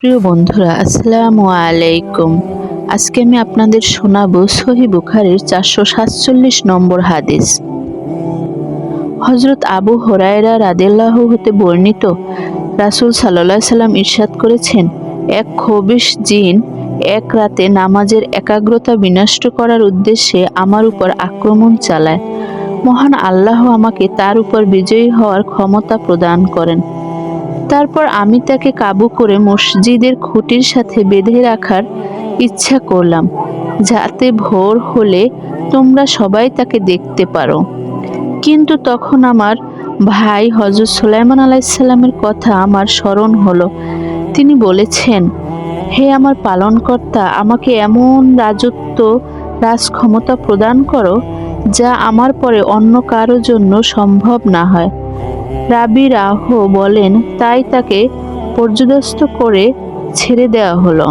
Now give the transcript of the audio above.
প্রিয় বন্ধুরা, আসসালামু আলাইকুম। আজকে আমি আপনাদের শোনাবো সহিহ বুখারীর 447 নম্বর হাদিস। হযরত আবু হুরায়রা রাদিয়াল্লাহু হতে বর্ণিত, রাসূল সাল্লাল্লাহু আলাইহি সাল্লাম ইরশাদ করেছেন, এক খবিশ জিন এক রাতে নামাজের একাগ্রতা বিনষ্ট করার উদ্দেশ্যে আমার উপর আক্রমণ চালায়। মহান আল্লাহ আমাকে তার উপর বিজয়ী হওয়ার ক্ষমতা প্রদান করেন। তারপর আমি তাকে কাবু করে মসজিদের খুঁটির সাথে বেঁধে রাখার ইচ্ছা করলাম, যাতে ভোর হলে তোমরা সবাই তাকে দেখতে পারো। কিন্তু তখন আমার ভাই হযরত সুলাইমান আলাইহিস সালামের কথা আমার স্মরণ হলো। তিনি বলেছেন, হে আমার পালনকর্তা, আমাকে এমন রাজক্ষমতা প্রদান করো যা আমার পরে অন্য কারো জন্য সম্ভব না হয়। রাবি রাহ বলেন, তাই তাকে পর্যুদস্ত করে ছেড়ে দেওয়া হলো।